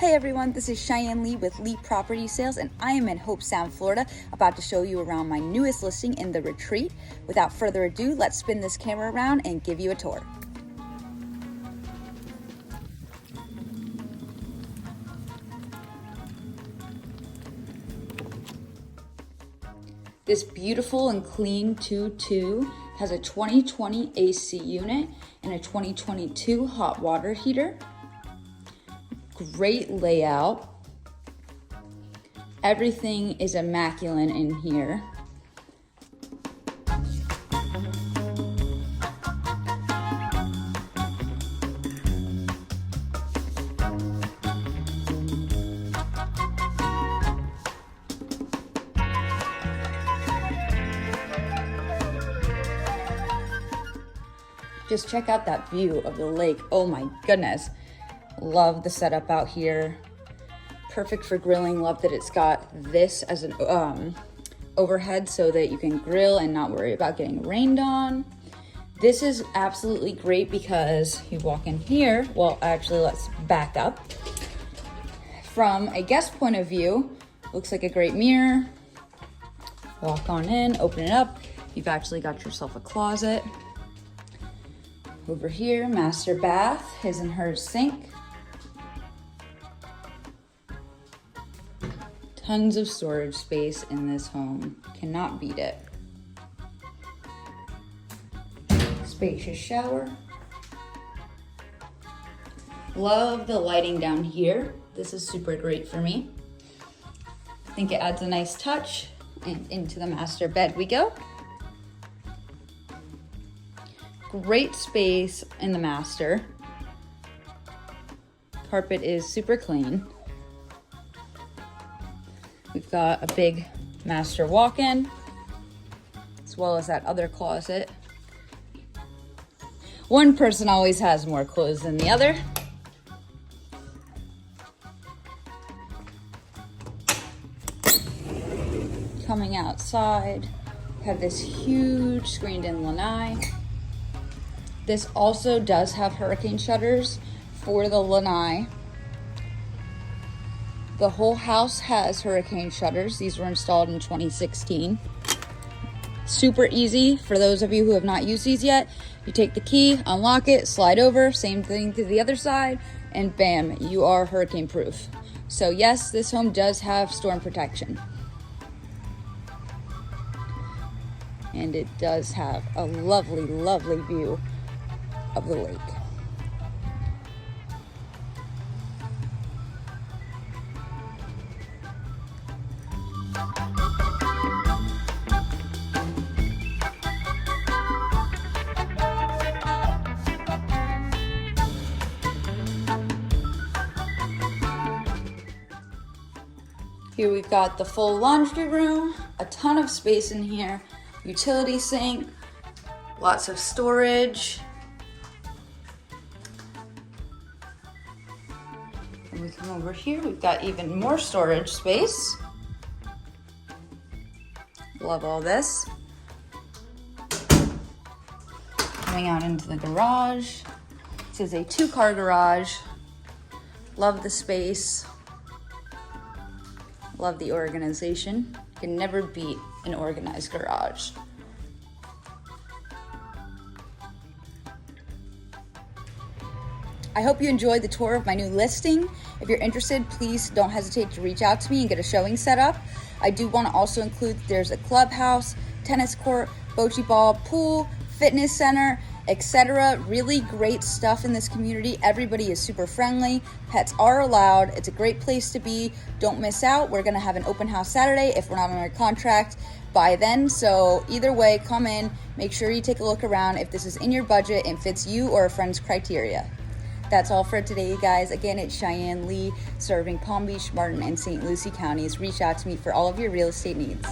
Hey everyone, this is Cheyenne Lee with Lee Property Sales, and I am in Hobe Sound, Florida, about to show you around my newest listing in the Retreat. Without further ado, let's spin this camera around and give you a tour. This beautiful and clean 2-2 has a 2020 AC unit and a 2022 hot water heater. Great layout. Everything is immaculate in here. Just check out that view of the lake. Oh my goodness. Love the setup out here. Perfect for grilling. Love that it's got this as an overhead so that you can grill and not worry about getting rained on. This is absolutely great because you walk in here. Well, actually, let's back up. From a guest point of view, looks like a great mirror. Walk on in, open it up. You've actually got yourself a closet. Over here, master bath, his and hers sink. Tons of storage space in this home. Cannot beat it. Spacious shower. Love the lighting down here. This is super great for me. I think it adds a nice touch. And into the master bed we go. Great space in the master. Carpet is super clean. We've got a big master walk-in, as well as that other closet. One person always has more clothes than the other. Coming outside, we have this huge screened-in lanai. This also does have hurricane shutters for the lanai. The whole house has hurricane shutters. These were installed in 2016. Super easy for those of you who have not used these yet. You take the key, unlock it, slide over, same thing to the other side, and bam, you are hurricane proof. So yes, this home does have storm protection. And it does have a lovely, lovely view of the lake. Here we've got the full laundry room, a ton of space in here, utility sink, lots of storage. And we come over here, we've got even more storage space. Love all this. Coming out into the garage. This is a 2-car garage. Love the space. Love the organization. Can never beat an organized garage. I hope you enjoyed the tour of my new listing. If you're interested, please don't hesitate to reach out to me and get a showing set up. I do want to also include there's a clubhouse, tennis court, bocce ball, pool, fitness center, etc. Really great stuff in this community. Everybody is super friendly. Pets are allowed. It's a great place to be. Don't miss out. We're going to have an open house Saturday if we're not under contract by then. So either way, come in. Make sure you take a look around if this is in your budget and fits you or a friend's criteria. That's all for today, you guys. Again, it's Cheyenne Lee, serving Palm Beach, Martin, and St. Lucie counties. Reach out to me for all of your real estate needs.